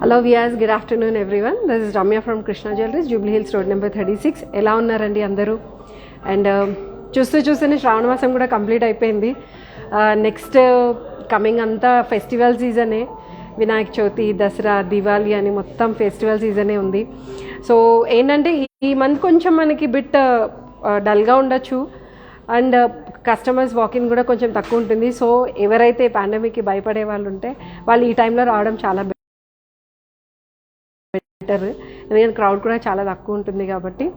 Hello viewers, good afternoon everyone. This is Ramya from Krishna jewelleries, Jubilee Hills road number 36. ఎలా ఉన్నారండి అందరూ? And చూస్తూనే శ్రావణ మాసం కూడా కంప్లీట్ అయిపోయింది. నెక్స్ట్ కమింగ్ అంతా ఫెస్టివల్ సీజనే. వినాయక చవితి, దసరా, దివాళీ అని మొత్తం ఫెస్టివల్ సీజనే ఉంది. సో ఏంటంటే ఈ మంత్ కొంచెం మనకి బిట్ డల్గా ఉండొచ్చు అండ్ కస్టమర్స్ వాకింగ్ కూడా కొంచెం తక్కువ ఉంటుంది. సో ఎవరైతే పాండమిక్కి భయపడే వాళ్ళు ఉంటే వాళ్ళు ఈ టైంలో రావడం చాలా బెటర్, ఎందుకంటే క్రౌడ్ కూడా చాలా తక్కువ ఉంటుంది కాబట్టి.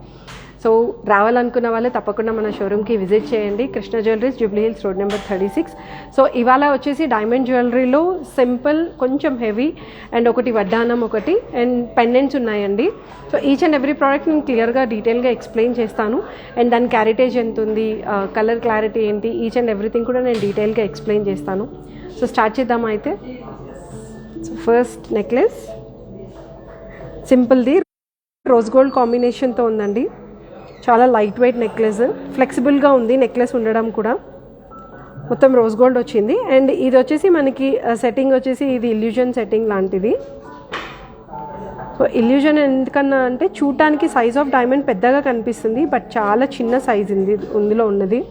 సో రావాలనుకున్న వాళ్ళు తప్పకుండా మన షోరూమ్కి విజిట్ చేయండి. Krishna jewelleries, Jubilee Hills road number 36. So ఇవాళ వచ్చేసి డైమండ్ జ్యువెలరీలో సింపుల్, కొంచెం హెవీ అండ్ ఒకటి వడ్డానం, ఒకటి అండ్ పెండెంట్స్ ఉన్నాయండి. So each and every product నేను క్లియర్గా డీటెయిల్గా ఎక్స్ప్లెయిన్ చేస్తాను. అండ్ దాని క్యారెటేజ్ ఎంత ఉంది, కలర్ క్లారిటీ ఏంటి, ఈచ్ అండ్ ఎవ్రీథింగ్ కూడా నేను డీటెయిల్గా ఎక్స్ప్లెయిన్ చేస్తాను. సో స్టార్ట్ చేద్దామా అయితే. సో ఫస్ట్ నెక్లెస్ సింపుల్ది రోజ్ గోల్డ్ కాంబినేషన్తో ఉందండి. చాలా లైట్ వెయిట్ నెక్లెస్, ఫ్లెక్సిబుల్గా ఉంది నెక్లెస్ ఉండడం కూడా. మొత్తం రోజ్ గోల్డ్ వచ్చింది. అండ్ ఇది వచ్చేసి మనకి సెట్టింగ్ వచ్చేసి ఇది ఇల్యూజన్ సెట్టింగ్ లాంటిది. సో ఇల్యూజన్ ఎందుకన్నా అంటే చూడటానికి సైజ్ ఆఫ్ డైమండ్ పెద్దగా కనిపిస్తుంది, బట్ చాలా చిన్న సైజ్ ఉంది ఇందులో ఉన్నది.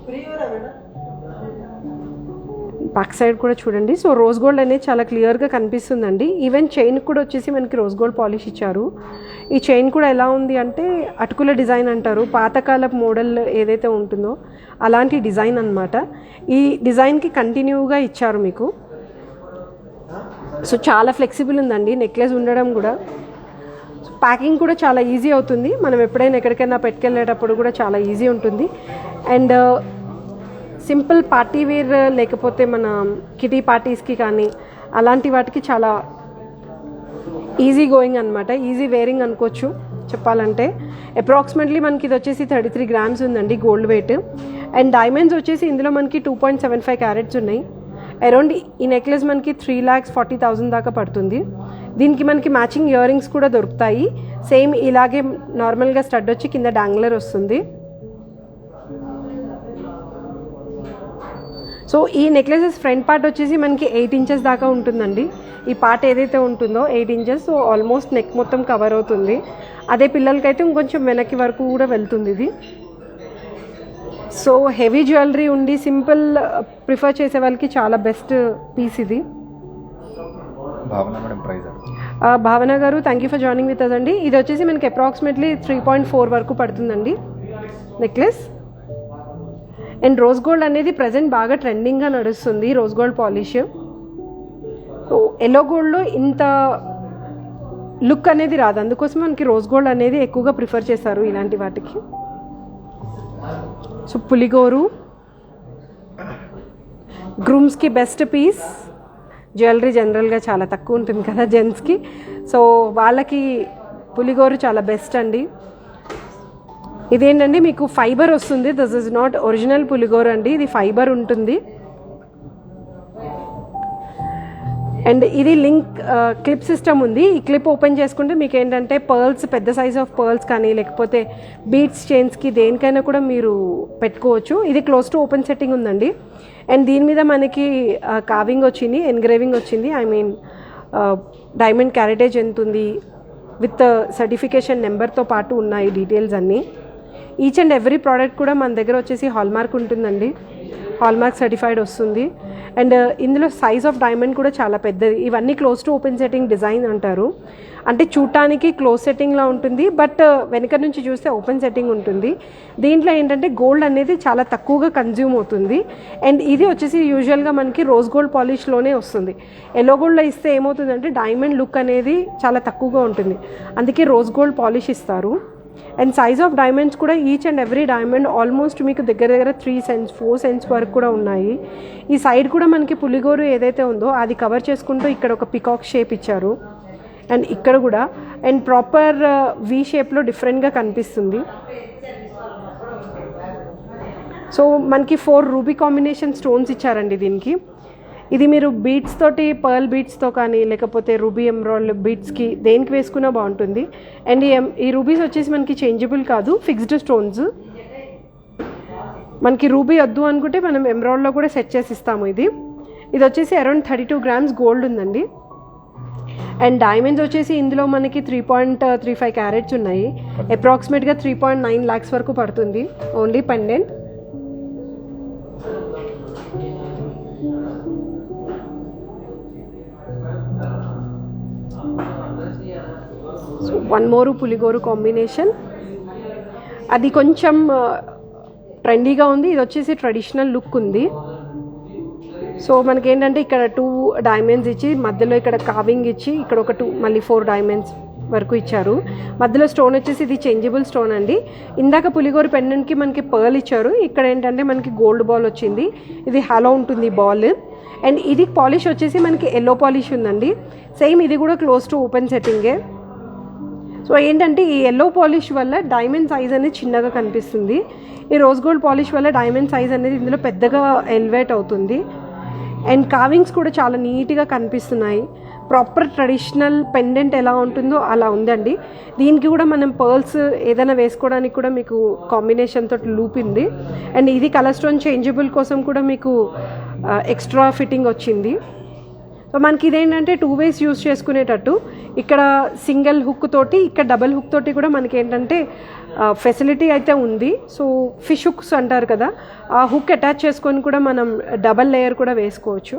బ్యాక్ సైడ్ కూడా చూడండి. సో రోజ్ గోల్డ్ అనేది చాలా క్లియర్గా కనిపిస్తుందండి. ఈవెన్ చైన్ కూడా వచ్చేసి మనకి రోజ్ గోల్డ్ పాలిష్ ఇచ్చారు. ఈ చైన్ కూడా ఎలా ఉంది అంటే అటుకుల డిజైన్ అంటారు, పాతకాలపు మోడల్ ఏదైతే ఉంటుందో అలాంటి డిజైన్ అన్నమాట. ఈ డిజైన్కి కంటిన్యూగా ఇచ్చారు మీకు. సో చాలా ఫ్లెక్సిబుల్ ఉందండి నెక్లెస్ ఉండడం కూడా. ప్యాకింగ్ కూడా చాలా ఈజీ అవుతుంది, మనం ఎప్పుడైనా ఎక్కడికైనా పెట్టుకెళ్ళేటప్పుడు కూడా చాలా ఈజీ ఉంటుంది. అండ్ సింపుల్ పార్టీ వేర్ లేకపోతే మన కిటీ పార్టీస్కి కానీ అలాంటి వాటికి చాలా ఈజీ గోయింగ్ అనమాట, ఈజీ వేరింగ్ అనుకోవచ్చు చెప్పాలంటే. అప్రాక్సిమేట్లీ మనకి ఇది వచ్చేసి 33 grams ఉందండి గోల్డ్ వెయిట్. అండ్ డైమండ్స్ వచ్చేసి ఇందులో మనకి 2.75 carats ఉన్నాయి. అరౌండ్ ఈ నెక్లెస్ మనకి 3,40,000 దాకా పడుతుంది. దీనికి మనకి మ్యాచింగ్ ఇయర్ రింగ్స్ కూడా దొరుకుతాయి. సేమ్ ఇలాగే నార్మల్గా స్టడ్ వచ్చి కింద డాంగ్లర్ వస్తుంది. సో ఈ నెక్లెసెస్ ఫ్రంట్ పార్ట్ వచ్చేసి మనకి 8 inches దాకా ఉంటుందండి. ఈ పార్ట్ ఏదైతే ఉంటుందో 8 inches. సో ఆల్మోస్ట్ నెక్ మొత్తం కవర్ అవుతుంది. అదే పిల్లలకైతే ఇంకొంచెం వెనక్కి వరకు కూడా వెళ్తుంది ఇది. సో హెవీ జ్యువెలరీ ఉండి సింపుల్ ప్రిఫర్ చేసే వాళ్ళకి చాలా బెస్ట్ పీస్ ఇది. Bhavana garu, thank you for joining with us అండి. ఇది వచ్చేసి మనకి అప్రాక్సిమేట్లీ 3.4 వరకు పడుతుందండి నెక్లెస్. అండ్ రోజ్ గోల్డ్ అనేది ప్రజెంట్ బాగా ట్రెండింగ్గా నడుస్తుంది, రోజ్ గోల్డ్ పాలిష్. ఎల్లో గోల్డ్లో ఇంత లుక్ అనేది రాదు, అందుకోసం మనకి రోజ్ గోల్డ్ అనేది ఎక్కువగా ప్రిఫర్ చేస్తారు ఇలాంటి వాటికి. సో పులిగోరు గ్రూమ్స్కి బెస్ట్ పీస్. జ్యువెలరీ జనరల్గా చాలా తక్కువ ఉంటుంది కదా జెంట్స్కి, సో వాళ్ళకి పులిగోరు చాలా బెస్ట్ అండి. ఇదేంటంటే మీకు ఫైబర్ వస్తుంది, దిస్ ఇస్ నాట్ ఒరిజినల్ పులిగోరు అండి, ఇది ఫైబర్ ఉంటుంది. అండ్ ఇది లింక్ క్లిప్ సిస్టమ్ ఉంది. ఈ క్లిప్ ఓపెన్ చేసుకుంటే మీకు ఏంటంటే పర్ల్స్, పెద్ద సైజ్ ఆఫ్ పర్ల్స్ కానీ లేకపోతే బీడ్స్, చైన్స్కి దేనికైనా కూడా మీరు పెట్టుకోవచ్చు. ఇది క్లోజ్ టు ఓపెన్ సెట్టింగ్ ఉందండి. అండ్ దీని మీద మనకి కావింగ్ వచ్చింది, ఎన్గ్రేవింగ్ వచ్చింది. ఐ మీన్ డైమండ్ క్యారెటేజ్ ఎంత ఉంది విత్ సర్టిఫికేషన్ నెంబర్తో పాటు ఉన్నాయి డీటెయిల్స్ అన్నీ. ఈచ్ అండ్ ఎవ్రీ ప్రోడక్ట్ కూడా మన దగ్గర వచ్చేసి హాల్మార్క్ ఉంటుందండి, హాల్మార్క్ సర్టిఫైడ్ వస్తుంది. అండ్ ఇందులో సైజ్ ఆఫ్ డైమండ్ కూడా చాలా పెద్దది. ఇవన్నీ close to open setting design అంటారు, అంటే చూడటానికి క్లోజ్ సెట్టింగ్లా ఉంటుంది, బట్ వెనక నుంచి చూస్తే ఓపెన్ సెట్టింగ్ ఉంటుంది. దీంట్లో ఏంటంటే గోల్డ్ అనేది చాలా తక్కువగా కన్జ్యూమ్ అవుతుంది. అండ్ ఇది వచ్చేసి యూజువల్గా మనకి రోజ్ గోల్డ్ పాలిష్లోనే వస్తుంది. ఎల్లో గోల్డ్లో ఇస్తే ఏమవుతుందంటే డైమండ్ లుక్ అనేది చాలా తక్కువగా ఉంటుంది, అందుకే రోజ్ గోల్డ్ పాలిష్ ఇస్తారు. అండ్ సైజ్ ఆఫ్ డైమండ్స్ కూడా each and every diamond almost మీకు దగ్గర 3 cents 4 cents వరకు కూడా ఉన్నాయి. ఈ సైడ్ కూడా మనకి పులిగోరు ఏదైతే ఉందో అది కవర్ చేసుకుంటూ ఇక్కడ ఒక పికాక్ షేప్ ఇచ్చారు. అండ్ ఇక్కడ కూడా అండ్ ప్రాపర్ వి షేప్లో డిఫరెంట్గా కనిపిస్తుంది. సో మనకి 4 రూబీ కాంబినేషన్ స్టోన్స్ ఇచ్చారండి దీనికి. ఇది మీరు బీడ్స్ తోటి, పర్ల్ బీడ్స్తో కానీ లేకపోతే రూబీ ఎమరాల్డ్ బీడ్స్కి దేనికి వేసుకున్నా బాగుంటుంది. అండ్ ఈ రూబీస్ వచ్చేసి మనకి చేంజబుల్ కాదు, ఫిక్స్డ్ స్టోన్స్. మనకి రూబీ వద్దు అనుకుంటే మనం ఎమరాల్డ్లో కూడా సెట్ చేసి ఇస్తాము. ఇది వచ్చేసి అరౌండ్ 32 grams గోల్డ్ ఉందండి. అండ్ డైమండ్స్ వచ్చేసి ఇందులో మనకి 3.35 క్యారెట్స్ ఉన్నాయి. అప్రాక్సిమేట్గా 3.9 lakhs వరకు పడుతుంది ఓన్లీ పెండెంట్. సో వన్ మోరు పులిగోరు కాంబినేషన్, అది కొంచెం ట్రెండీగా ఉంది. ఇది వచ్చేసి ట్రెడిషనల్ లుక్ ఉంది. సో మనకేంటంటే ఇక్కడ 2 డైమండ్స్ ఇచ్చి మధ్యలో ఇక్కడ కావింగ్ ఇచ్చి ఇక్కడ ఒక 2 మళ్ళీ 4 డైమండ్స్ వరకు ఇచ్చారు. మధ్యలో స్టోన్ వచ్చేసి ఇది చేంజబుల్ స్టోన్ అండి. ఇందాక పులిగోరు పెండెంట్కి మనకి పర్ల్ ఇచ్చారు, ఇక్కడ ఏంటంటే మనకి గోల్డ్ బాల్ వచ్చింది. ఇది హాలో ఉంటుంది బాల్. అండ్ ఇది పాలిష్ వచ్చేసి మనకి ఎల్లో పాలిష్ ఉందండి. సేమ్ ఇది కూడా క్లోజ్ టు ఓపెన్ సెట్టింగే. సో ఏంటంటే ఈ ఎల్లో పాలిష్ వల్ల డైమండ్ సైజ్ అనేది చిన్నగా కనిపిస్తుంది. ఈ రోజ్ గోల్డ్ పాలిష్ వల్ల డైమండ్ సైజ్ అనేది ఇందులో పెద్దగా ఎలివేట్ అవుతుంది. అండ్ కావింగ్స్ కూడా చాలా నీట్గా కనిపిస్తున్నాయి. ప్రాపర్ ట్రెడిషనల్ పెండెంట్ ఎలా ఉంటుందో అలా ఉందండి. దీనికి కూడా మనం పర్ల్స్ ఏదైనా వేసుకోవడానికి కూడా మీకు కాంబినేషన్ తోటి లూప్ ఉంది. అండ్ ఇది కలర్ స్టోన్ చేంజబుల్ కోసం కూడా మీకు ఎక్స్ట్రా ఫిట్టింగ్ వచ్చింది. సో మనకి ఇదేంటంటే 2 ways యూస్ చేసుకునేటట్టు, ఇక్కడ సింగిల్ హుక్ తోటి ఇక్కడ డబల్ హుక్ తోటి కూడా మనకి ఏంటంటే ఫెసిలిటీ అయితే ఉంది. సో ఫిష్ హుక్స్ అంటారు కదా, ఆ హుక్ అటాచ్ చేసుకొని కూడా మనం డబల్ లేయర్ కూడా వేసుకోవచ్చు.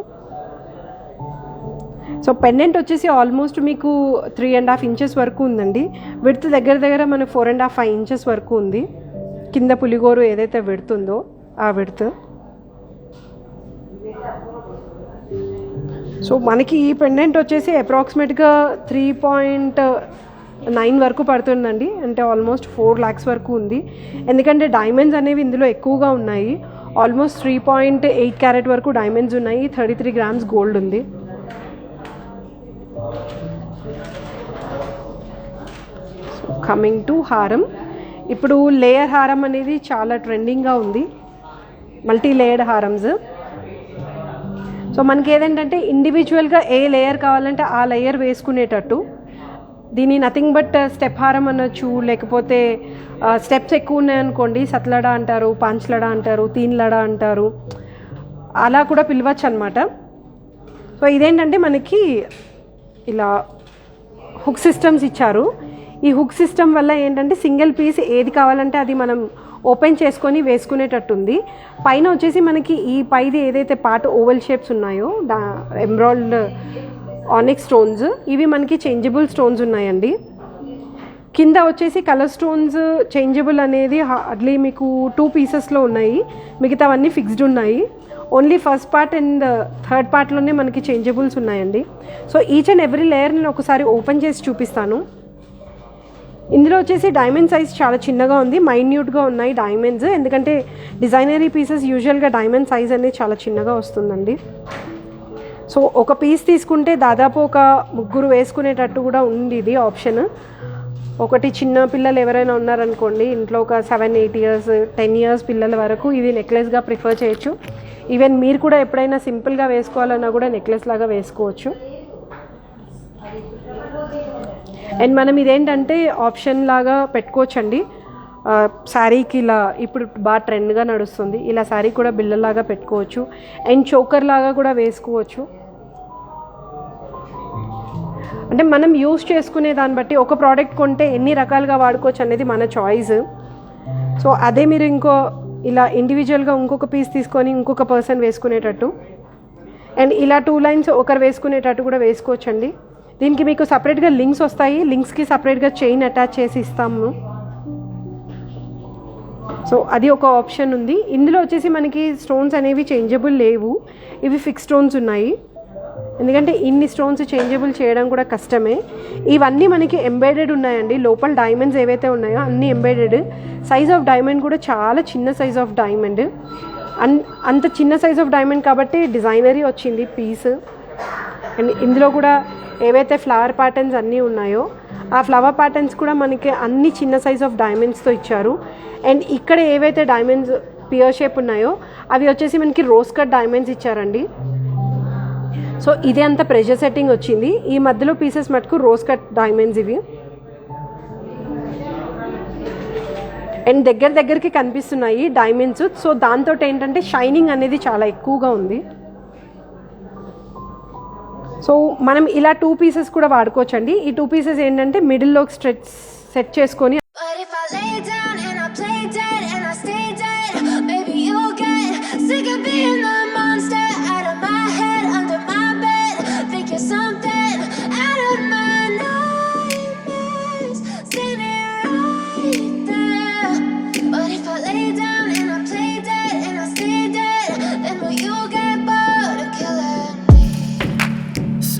సో పెండెంట్ వచ్చేసి ఆల్మోస్ట్ మీకు 3.5 inches వరకు ఉందండి. విడ్త్ దగ్గర దగ్గర మనకు 4.5 inches వరకు ఉంది. కింద పులిగోరు ఏదైతే విడ్త్ ఉందో ఆ విడ్త్. సో మనకి ఈ పెండెంట్ వచ్చేసి అప్రాక్సిమేట్గా 3.9 వరకు పడుతుందండి. అంటే ఆల్మోస్ట్ 4 lakhs వరకు ఉంది. ఎందుకంటే డైమండ్స్ అనేవి ఇందులో ఎక్కువగా ఉన్నాయి. ఆల్మోస్ట్ 3.8 carat వరకు డైమండ్స్ ఉన్నాయి. 33 grams గోల్డ్ ఉంది. సో కమింగ్ టు హారం, ఇప్పుడు లేయర్ హారం అనేది చాలా ట్రెండింగ్గా ఉంది. Multi layered హారమ్స్. సో మనకి ఏదేంటంటే ఇండివిజువల్గా ఏ లేయర్ కావాలంటే ఆ లేయర్ వేసుకునేటట్టు. దీన్ని నథింగ్ బట్ స్టెప్ హారం అనొచ్చు, లేకపోతే స్టెప్స్ ఎక్కువ ఉన్నాయనుకోండి సత్లడా అంటారు, పాంచ్లడా అంటారు, తీన్లడా అంటారు, అలా కూడా పిలవచ్చు అనమాట. సో ఇదేంటంటే మనకి ఇలా హుక్ సిస్టమ్స్ ఇచ్చారు. ఈ హుక్ సిస్టమ్ వల్ల ఏంటంటే సింగిల్ పీస్ ఏది కావాలంటే అది మనం ఓపెన్ చేసుకొని వేసుకునేటట్టుంది. పైన వచ్చేసి మనకి ఈ పైది ఏదైతే పార్ట్ ఓవెల్ షేప్స్ ఉన్నాయో ఎంబ్రాయిడ్ ఆనిక్స్ స్టోన్స్, ఇవి మనకి చేంజబుల్ స్టోన్స్ ఉన్నాయండి. కింద వచ్చేసి కలర్ స్టోన్స్ చేంజబుల్ అనేది హార్డ్లీ మీకు 2 పీసెస్లో ఉన్నాయి, మిగతావన్నీ ఫిక్స్డ్ ఉన్నాయి. Only first part and third పార్ట్లోనే మనకి చేంజబుల్స్ ఉన్నాయండి. So each and every layer నేను ఒకసారి ఓపెన్ చేసి చూపిస్తాను. ఇందులో వచ్చేసి డైమండ్ సైజ్ చాలా చిన్నగా ఉంది, మైన్యూట్గా ఉన్నాయి డైమండ్స్. ఎందుకంటే డిజైనరీ పీసెస్ యూజువల్గా డైమండ్ సైజ్ అనేది చాలా చిన్నగా వస్తుందండి. సో ఒక పీస్ తీసుకుంటే దాదాపు ఒక 3 వేసుకునేటట్టు కూడా ఉంది ఇది ఆప్షన్. ఒకటి చిన్న పిల్లలు ఎవరైనా ఉన్నారనుకోండి ఇంట్లో, ఒక 7-8 years 10 years పిల్లల వరకు ఇది నెక్లెస్గా ప్రిఫర్ చేయొచ్చు. ఈవెన్ మీరు కూడా ఎప్పుడైనా సింపుల్గా వేసుకోవాలన్నా కూడా నెక్లెస్ లాగా వేసుకోవచ్చు. అండ్ మనం ఇదేంటంటే ఆప్షన్ లాగా పెట్టుకోవచ్చండి. శారీకి ఇలా ఇప్పుడు బాగా ట్రెండ్గా నడుస్తుంది, ఇలా శారీ కూడా బిల్లలాగా పెట్టుకోవచ్చు. అండ్ చోకర్ లాగా కూడా వేసుకోవచ్చు. అంటే మనం యూస్ చేసుకునే దాన్ని బట్టి ఒక ప్రోడక్ట్ కొంటే ఎన్ని రకాలుగా వాడుకోవచ్చు అనేది మన చాయిస్. సో అదే మీరు ఇలా ఇండివిజువల్గా ఇంకొక పీస్ తీసుకొని ఇంకొక పర్సన్ వేసుకునేటట్టు, అండ్ ఇలా 2 lines ఒకరు వేసుకునేటట్టు కూడా వేసుకోవచ్చండి. దీనికి మీకు సపరేట్గా లింక్స్ వస్తాయి, లింక్స్కి సపరేట్గా చైన్ అటాచ్ చేసి ఇస్తాము. సో అది ఒక ఆప్షన్ ఉంది. ఇందులో వచ్చేసి మనకి స్టోన్స్ అనేవి చేంజబుల్ లేవు, ఇవి ఫిక్స్ స్టోన్స్ ఉన్నాయి. ఎందుకంటే ఇన్ని స్టోన్స్ చేంజబుల్ చేయడం కూడా కష్టమే. ఇవన్నీ మనకి ఎంబెడెడ్ ఉన్నాయండి. లోపల డైమండ్స్ ఏవైతే ఉన్నాయో అన్నీ ఎంబెడెడ్. సైజ్ ఆఫ్ డైమండ్ కూడా చాలా చిన్న సైజ్ ఆఫ్ డైమండ్. అంత చిన్న సైజ్ ఆఫ్ డైమండ్ కాబట్టి డిజైనరీ వచ్చింది పీస్. అండ్ ఇందులో కూడా ఏవైతే ఫ్లవర్ ప్యాటర్న్స్ అన్నీ ఉన్నాయో ఆ ఫ్లవర్ ప్యాటర్న్స్ కూడా మనకి అన్ని చిన్న సైజ్ ఆఫ్ డైమండ్స్తో ఇచ్చారు. అండ్ ఇక్కడ ఏవైతే డైమండ్స్ పియర్ షేప్ ఉన్నాయో అవి వచ్చేసి మనకి రోజ్ కట్ డైమండ్స్ ఇచ్చారండి. సో ఇదే అంత ప్రెషర్ సెట్టింగ్ వచ్చింది. ఈ మధ్యలో పీసెస్ మటుకు రోజ్ కట్ డైమండ్స్ ఇవి. అండ్ దగ్గరికి కనిపిస్తున్నాయి డైమండ్స్. సో దాంతో ఏంటంటే షైనింగ్ అనేది చాలా ఎక్కువగా ఉంది. సో మనం ఇలా 2 పీసెస్ కూడా వాడుకోవచ్చండి. ఈ 2 పీసెస్ ఏంటంటే మిడిల్లోకి సెట్ చేసుకొని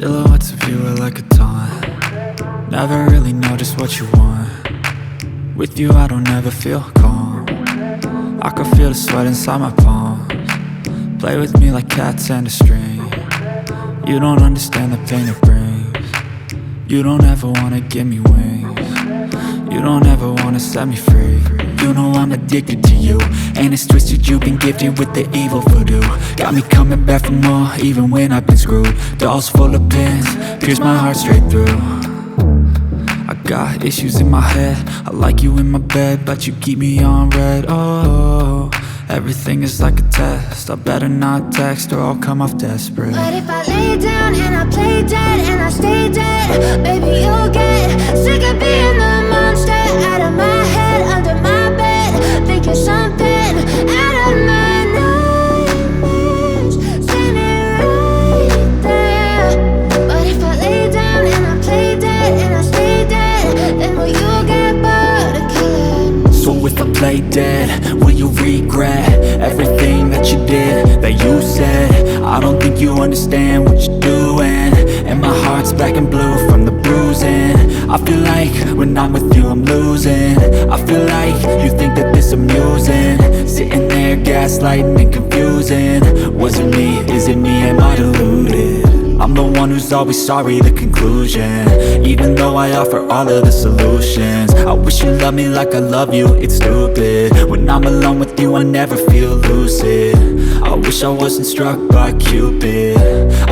Silhouettes of you are like a taunt. Never really know just what you want. With you I don't ever feel calm. I can feel the sweat inside my palms. Play with me like cats and a string. You don't understand the pain it brings. You don't ever wanna give me wings. You don't ever wanna set me free. You know I'm addicted to you, and it's twisted, you've been gifted with the evil voodoo. Got me coming back for more, even when I've been screwed. Dolls full of pins, pierce my heart straight through. I got issues in my head, I like you in my bed, but you keep me on red. Oh, everything is like a test, I better not text or I'll come off desperate. But if I lay down and I play dead and I stay dead, baby you'll get sick of being the monster out of my head, under my bed, thinking something out of my nightmares, standing right there. But if I lay down and I play dead and I stay dead, then will you get bored of killing me? So if I play dead, will you regret everything that you did, that you said? I don't think you understand what you're doing, and my heart's black and blue from the bruising. I feel like when I'm with you I'm losing. I feel like you think that this amusing, sitting there gaslighting and confusing. Was it me? Is it me? Am I deluded? I'm the one who's always sorry, the conclusion. Even though I offer all of the solutions, I wish you loved me like I love you, it's stupid. When I'm alone with you I never feel lucid. I wish I wasn't struck by Cupid.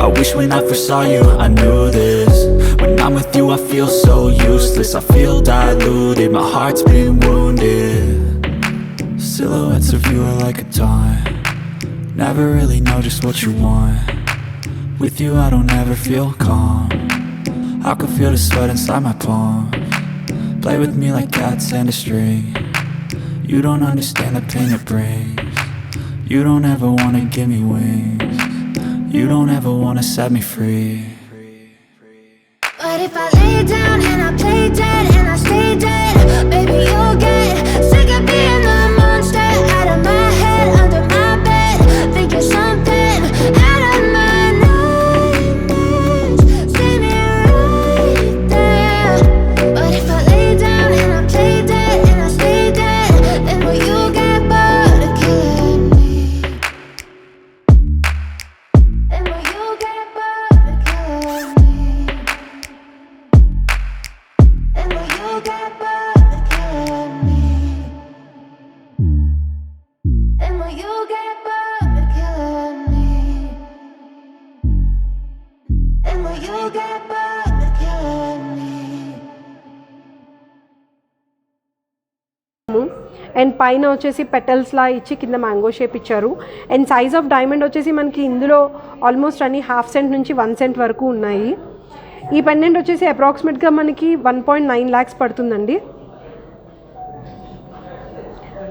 I wish when I first saw you I knew this. When I'm with you I feel so useless, I feel diluted, my heart's been wounded. Silhouettes of you are like a taunt. Never really know just what you want. With you I don't ever feel calm. I can feel the sweat inside my palms. Play with me like cats and a string. You don't understand the pain it brings. You don't ever wanna give me wings. You don't ever wanna set me free. But if I lay down and I play dead and I stay dead, baby you'll get sick of being the monster out of my head, under my bed, thinking something out of my nightmares, standing right there. But if I lay down and I play dead and I stay dead, then will you get bored of killing me? Then will you get bored of killing me? And will you get bored of killing me? And will you get bored of killing me? And will you get bored of killing me? And పైన వచ్చేసి పెటల్స్లా ఇచ్చి కింద mango shape ఇచ్చారు. And size of diamond వచ్చేసి మనకి ఇందులో almost అన్ని ½ cent నుంచి 1 సెంట్ వరకు ఉన్నాయి. ఈ పెండెంట్ వచ్చేసి అప్రాక్సిమేట్గా మనకి 1.9 lakhs పడుతుందండి.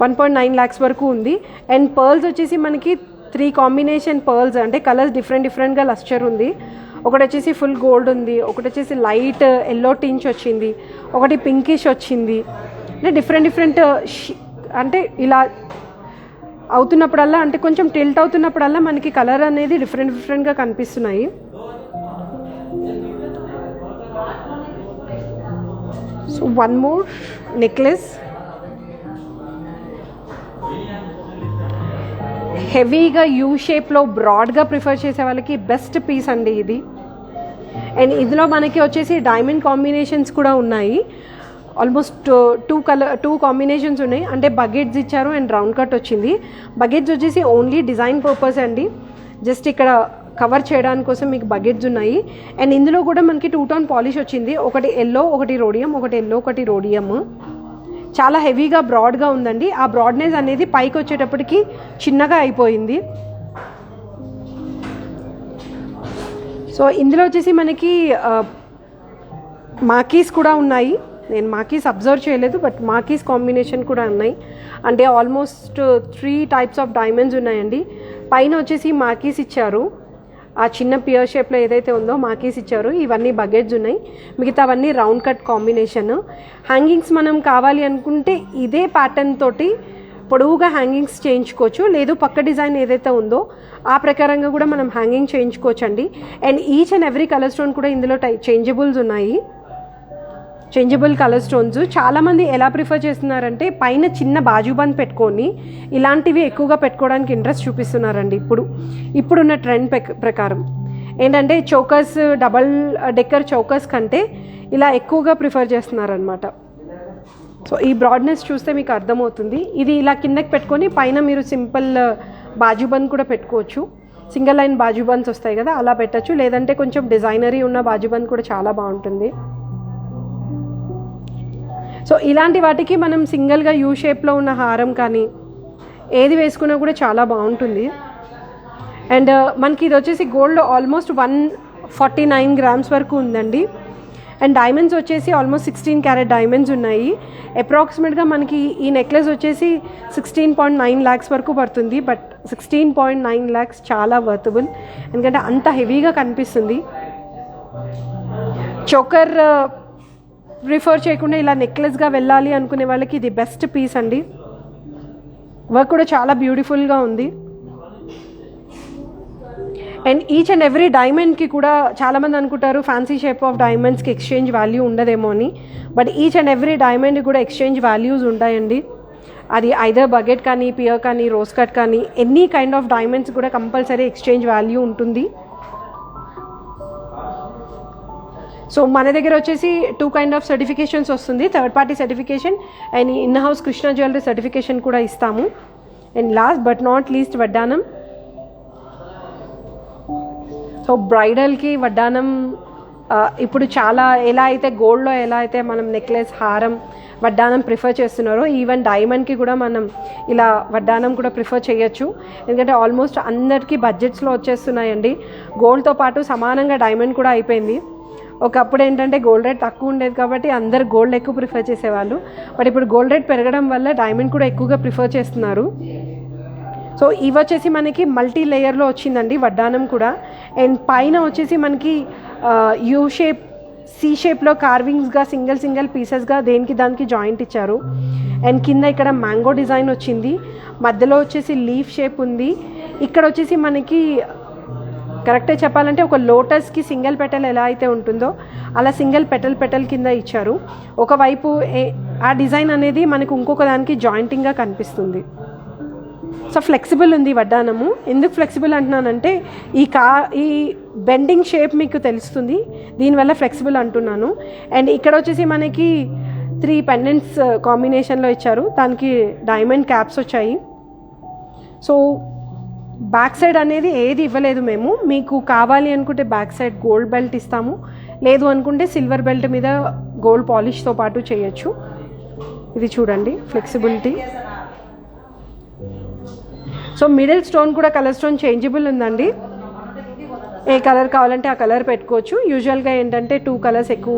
1.9 lakhs వరకు ఉంది. అండ్ పర్ల్స్ వచ్చేసి మనకి 3 కాంబినేషన్ పర్ల్స్, అంటే కలర్స్ డిఫరెంట్గా లస్చర్ ఉంది. ఒకటి వచ్చేసి ఫుల్ గోల్డ్ ఉంది, ఒకటి వచ్చేసి లైట్ ఎల్లో టించ్ వచ్చింది, ఒకటి పింకిష్ వచ్చింది. అంటే డిఫరెంట్ అంటే ఇలా అవుతున్నప్పుడల్లా, అంటే కొంచెం టిల్ట్ అవుతున్నప్పుడల్లా మనకి కలర్ అనేది డిఫరెంట్గా కనిపిస్తున్నాయి. సో వన్ మోర్ నెక్లెస్, హెవీగా యూ షేప్లో బ్రాడ్గా ప్రిఫర్ చేసే వాళ్ళకి బెస్ట్ పీస్ అండి ఇది. అండ్ ఇందులో మనకి వచ్చేసి డైమండ్ కాంబినేషన్స్ కూడా ఉన్నాయి. ఆల్మోస్ట్ 2 కాంబినేషన్స్ ఉన్నాయి. అంటే బకెట్స్ ఇచ్చారు అండ్ రౌండ్ కట్ వచ్చింది. బకెట్స్ వచ్చేసి ఓన్లీ డిజైన్ పర్పస్ అండి, జస్ట్ ఇక్కడ కవర్ చేయడానికి కోసం మీకు బకెట్స్ ఉన్నాయి. అండ్ ఇందులో కూడా మనకి 2-tone పాలిష్ వచ్చింది. ఒకటి ఎల్లో, ఒకటి రోడియం, ఒకటి ఎల్లో, ఒకటి రోడియం. చాలా హెవీగా బ్రాడ్గా ఉందండి. ఆ బ్రాడ్నెస్ అనేది పైకి వచ్చేటప్పటికి చిన్నగా అయిపోయింది. సో ఇందులో వచ్చేసి మనకి మాకీస్ కూడా ఉన్నాయి. నేను మాకీస్ అబ్జర్వ్ చేయలేదు, బట్ మాకీస్ కాంబినేషన్ కూడా ఉన్నాయి. అంటే ఆల్మోస్ట్ 3 టైప్స్ ఆఫ్ డైమండ్స్ ఉన్నాయండి. పైన వచ్చేసి మాకీస్ ఇచ్చారు, ఆ చిన్న పియర్ షేప్లో ఏదైతే ఉందో మాకీస్ ఇచ్చారు. ఇవన్నీ బకెట్స్ ఉన్నాయి, మిగతా అవన్నీ రౌండ్ కట్ కాంబినేషన్. హ్యాంగింగ్స్ మనం కావాలి అనుకుంటే ఇదే ప్యాటర్న్ తోటి పొడవుగా హ్యాంగింగ్స్ చేయించుకోవచ్చు, లేదు పక్క డిజైన్ ఏదైతే ఉందో ఆ ప్రకారంగా కూడా మనం హ్యాంగింగ్ చేయించుకోవచ్చు అండి. And each and every colour stone కూడా ఇందులో చేంజబుల్స్ ఉన్నాయి, చేంజబుల్ కలర్ స్టోన్స్. చాలామంది ఎలా ప్రిఫర్ చేస్తున్నారంటే పైన చిన్న బాజుబంద్ పెట్టుకొని ఇలాంటివి ఎక్కువగా పెట్టుకోవడానికి ఇంట్రెస్ట్ చూపిస్తున్నారండి. ఇప్పుడున్న ట్రెండ్ ప్రకారం ఏంటంటే చౌకర్స్, డబల్ డెక్కర్ చౌకర్స్ కంటే ఇలా ఎక్కువగా ప్రిఫర్ చేస్తున్నారనమాట. సో ఈ బ్రాడ్నెస్ చూస్తే మీకు అర్థమవుతుంది. ఇది ఇలా కిందకి పెట్టుకొని పైన మీరు సింపుల్ బాజుబంద్ కూడా పెట్టుకోవచ్చు. సింగిల్ లైన్ బాజుబంద్స్ వస్తాయి కదా, అలా పెట్టచ్చు. లేదంటే కొంచెం డిజైనరీ ఉన్న బాజుబంద్ కూడా చాలా బాగుంటుంది. సో ఇలాంటి వాటికి మనం సింగిల్గా యూ షేప్లో ఉన్న హారం కానీ ఏది వేసుకున్నా కూడా చాలా బాగుంటుంది. అండ్ మనకి ఇది వచ్చేసి గోల్డ్ ఆల్మోస్ట్ 149 గ్రామ్స్ వరకు ఉందండి. అండ్ డైమండ్స్ వచ్చేసి ఆల్మోస్ట్ 16 క్యారెట్ డైమండ్స్ ఉన్నాయి. అప్రాక్సిమేట్గా మనకి ఈ నెక్లెస్ వచ్చేసి 16.9 lakhs వరకు పడుతుంది. బట్ 16.9 lakhs చాలా వర్తబుల్, ఎందుకంటే అంత హెవీగా కనిపిస్తుంది. చోకర్ ప్రిఫర్ చేయకుండా ఇలా నెక్లెస్గా వెళ్ళాలి అనుకునే వాళ్ళకి ఇది బెస్ట్ పీస్ అండి. వర్క్ కూడా చాలా బ్యూటిఫుల్గా ఉంది. అండ్ ఈచ్ అండ్ ఎవ్రీ డైమండ్కి కూడా చాలామంది అనుకుంటారు ఫ్యాన్సీ షేప్ ఆఫ్ డైమండ్స్కి ఎక్స్చేంజ్ వాల్యూ ఉండదేమో అని, but each and every diamond కూడా ఎక్స్చేంజ్ వాల్యూస్ ఉంటాయండి. అది ఐదర్ బకెట్ కానీ, పియర్ కానీ, రోజ్ కట్ కానీ, ఎనీ కైండ్ ఆఫ్ డైమండ్స్ కూడా కంపల్సరీ ఎక్స్చేంజ్ వాల్యూ ఉంటుంది. సో మన దగ్గర వచ్చేసి 2 kind of సర్టిఫికేషన్స్ వస్తుంది, third party certification and in house Krishna jewellery certification కూడా ఇస్తాము. And last but not least వడ్డానం. సో బ్రైడల్కి వడ్డానం ఇప్పుడు చాలా ఎలా అయితే గోల్డ్లో ఎలా అయితే మనం నెక్లెస్, హారం, వడ్డానం ప్రిఫర్ చేస్తున్నారో ఈవెన్ డైమండ్కి కూడా మనం ఇలా వడ్డానం కూడా ప్రిఫర్ చేయొచ్చు. ఎందుకంటే ఆల్మోస్ట్ అందరికీ బడ్జెట్స్లో వచ్చేస్తున్నాయండి. గోల్డ్తో పాటు సమానంగా డైమండ్ కూడా అయిపోయింది. ఒకప్పుడు ఏంటంటే గోల్డ్ రేట్ తక్కువ ఉండేది కాబట్టి అందరు గోల్డ్ ఎక్కువ ప్రిఫర్ చేసేవాళ్ళు, బట్ ఇప్పుడు గోల్డ్ రేట్ పెరగడం వల్ల డైమండ్ కూడా ఎక్కువగా ప్రిఫర్ చేస్తున్నారు. సో ఇవి వచ్చేసి మనకి మల్టీ లేయర్లో వచ్చిందండి వడ్డానం కూడా. అండ్ పైన వచ్చేసి మనకి యూ షేప్, సి షేప్లో కార్వింగ్స్గా సింగిల్ పీసెస్గా దేనికి దానికి జాయింట్ ఇచ్చారు. అండ్ కింద ఇక్కడ మ్యాంగో డిజైన్ వచ్చింది, మధ్యలో వచ్చేసి లీఫ్ షేప్ ఉంది. ఇక్కడ వచ్చేసి మనకి కరెక్ట్గా చెప్పాలంటే ఒక లోటస్కి సింగిల్ పెటల్ ఎలా అయితే ఉంటుందో అలా సింగిల్ పెటల్ కింద ఇచ్చారు. ఒకవైపు ఆ డిజైన్ అనేది మనకు ఇంకొక దానికి జాయింటింగ్గా కనిపిస్తుంది. సో ఫ్లెక్సిబుల్ ఉంది వడ్డానము. ఎందుకు ఫ్లెక్సిబుల్ అంటున్నానంటే ఈ బెండింగ్ షేప్ మీకు తెలుస్తుంది, దీనివల్ల ఫ్లెక్సిబుల్ అంటున్నాను. అండ్ ఇక్కడ వచ్చేసి మనకి 3 pendants కాంబినేషన్లో ఇచ్చారు, దానికి డైమండ్ క్యాప్స్ వచ్చాయి. సో బ్యాక్ సైడ్ అనేది ఏది ఇవ్వలేదు మేము. మీకు కావాలి అనుకుంటే బ్యాక్ సైడ్ గోల్డ్ బెల్ట్ ఇస్తాము, లేదు అనుకుంటే సిల్వర్ బెల్ట్ మీద గోల్డ్ పాలిష్తో పాటు చేయొచ్చు. ఇది చూడండి ఫ్లెక్సిబిలిటీ. సో మిడిల్ స్టోన్ కూడా కలర్ స్టోన్ చేంజబుల్ ఉందండి, ఏ కలర్ కావాలంటే ఆ కలర్ పెట్టుకోవచ్చు. యూజువల్గా ఏంటంటే 2 colors ఎక్కువ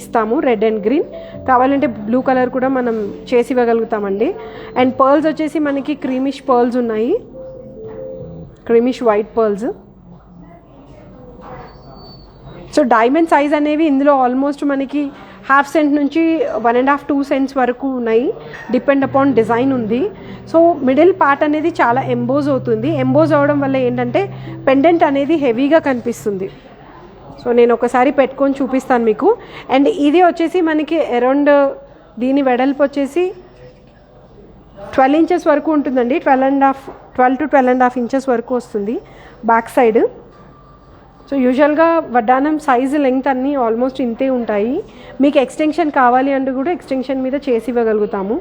ఇస్తాము, రెడ్ అండ్ గ్రీన్. కావాలంటే బ్లూ కలర్ కూడా మనం చేసి ఇవ్వగలుగుతామండి. అండ్ పర్ల్స్ వచ్చేసి మనకి క్రీమిష్ పర్ల్స్ ఉన్నాయి, creamish white pearls. So diamond size అనేవి ఇందులో ఆల్మోస్ట్ మనకి 1/2 cent నుంచి 1.5-2 cents వరకు ఉన్నాయి, డిపెండ్ అపాన్ డిజైన్ ఉంది. సో మిడిల్ పార్ట్ అనేది చాలా ఎంబోజ్ అవుతుంది. ఎంబోజ్ అవడం వల్ల ఏంటంటే పెండెంట్ అనేది హెవీగా కనిపిస్తుంది. సో నేను ఒకసారి పెట్టుకొని చూపిస్తాను మీకు. అండ్ ఇది వచ్చేసి మనకి అరౌండ్ దీని వెడల్పు వచ్చేసి 12 inches వరకు ఉంటుందండి, 12 to 12.5 inches వరకు వస్తుంది బ్యాక్ సైడ్. సో యూజువల్గా వడ్డానం సైజు లెంగ్త్ అన్నీ ఆల్మోస్ట్ ఇంతే ఉంటాయి. మీకు ఎక్స్టెన్షన్ కావాలి అంటే కూడా ఎక్స్టెన్షన్ మీద చేసి ఇవ్వగలుగుతాము.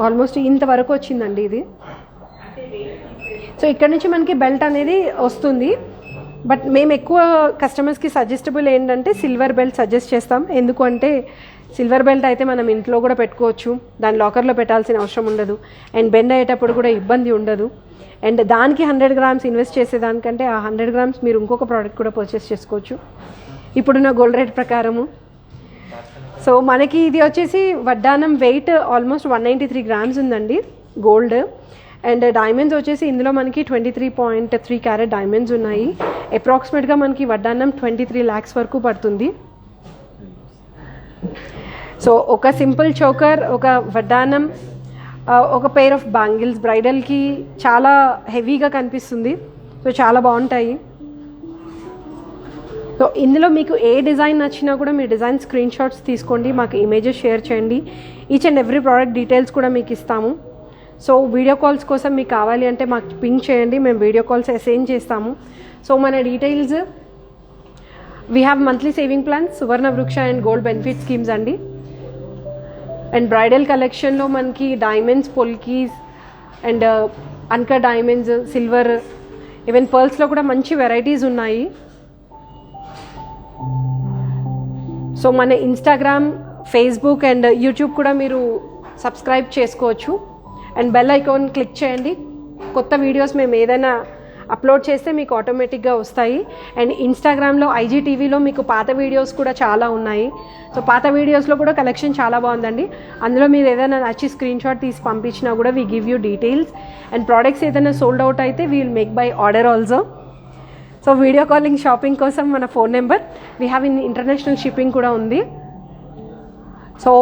ఆల్మోస్ట్ ఇంతవరకు వచ్చిందండి ఇది. సో ఇక్కడ నుంచి మనకి బెల్ట్ అనేది వస్తుంది, బట్ మేము ఎక్కువ కస్టమర్స్కి సజెస్టబుల్ ఏంటంటే సిల్వర్ బెల్ట్ సజెస్ట్ చేస్తాం. ఎందుకంటే సిల్వర్ బెల్ట్ అయితే మనం ఇంట్లో కూడా పెట్టుకోవచ్చు, దాని లాకర్లో పెట్టాల్సిన అవసరం ఉండదు, అండ్ బెండ్ అయ్యేటప్పుడు కూడా ఇబ్బంది ఉండదు. అండ్ దానికి 100 grams ఇన్వెస్ట్ చేసేదానికంటే ఆ 100 grams మీరు ఇంకొక ప్రోడక్ట్ కూడా పర్చేస్ చేసుకోవచ్చు ఇప్పుడున్న గోల్డ్ రేట్ ప్రకారము. సో మనకి ఇది వచ్చేసి వడ్డానం వెయిట్ ఆల్మోస్ట్ 193 grams ఉందండి గోల్డ్. అండ్ డైమండ్స్ వచ్చేసి ఇందులో మనకి 23.3 క్యారెట్ డైమండ్స్ ఉన్నాయి. అప్రాక్సిమేట్గా మనకి వడ్డానం 23 lakhs వరకు పడుతుంది. సో ఒక సింపుల్ చోకర్, ఒక వడ్డానం, ఒక పెయిర్ ఆఫ్ బ్యాంగిల్స్ బ్రైడల్కి చాలా హెవీగా కనిపిస్తుంది. సో చాలా బాగుంటాయి. సో ఇందులో మీకు ఏ డిజైన్ నచ్చినా కూడా మీ డిజైన్ స్క్రీన్ షాట్స్ తీసుకోండి, మాకు ఇమేజెస్ షేర్ చేయండి. Each and every product details కూడా మీకు ఇస్తాము. సో వీడియో కాల్స్ కోసం మీకు కావాలి అంటే మాకు పింక్ చేయండి, మేము వీడియో కాల్స్ అసైన్ చేస్తాము. సో మన details, we have monthly saving plans, Suvarna Vriksha and gold benefit schemes అండి. అండ్ బ్రైడల్ కలెక్షన్లో మనకి diamonds, polkis and uncut diamonds, silver, even పర్ల్స్లో కూడా మంచి వెరైటీస్ ఉన్నాయి. సో మన ఇన్స్టాగ్రామ్, ఫేస్బుక్ అండ్ యూట్యూబ్ కూడా మీరు సబ్స్క్రైబ్ చేసుకోవచ్చు. అండ్ బెల్ ఐకాన్ క్లిక్ చేయండి. కొత్త వీడియోస్ మేము ఏదైనా అప్లోడ్ చేస్తే మీకు ఆటోమేటిక్గా వస్తాయి. అండ్ ఇన్స్టాగ్రామ్లో ఐజీటీవీలో మీకు పాత వీడియోస్ కూడా చాలా ఉన్నాయి. సో పాత వీడియోస్లో కూడా కలెక్షన్ చాలా బాగుందండి. అందులో మీరు ఏదైనా నచ్చి స్క్రీన్ షాట్ తీసి పంపించినా కూడా we give you details. And products ఏదైనా సోల్డ్ అవుట్ అయితే we will make by order also. So video calling, shopping కోసం మన phone number, we have international shipping కూడా ఉంది. సో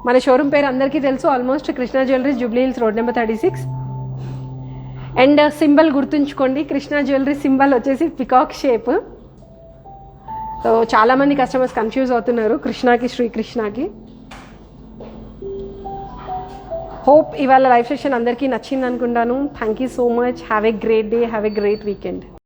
మన షోరూమ్ పేరు అందరికీ తెలుసు, almost Krishna jewelleries, Jubilee Hills road number 36. And symbol గుర్తుంచుకోండి, కృష్ణా జ్యువెలరీ సింబల్ వచ్చేసి పికాక్ షేప్. సో చాలామంది కస్టమర్స్ కన్ఫ్యూజ్ అవుతున్నారు కృష్ణాకి, శ్రీకృష్ణకి. హోప్ ఇవాళ లైవ్ సెషన్ అందరికీ నచ్చింది అనుకుంటాను. Thank you so much. Have a great day, have a great weekend.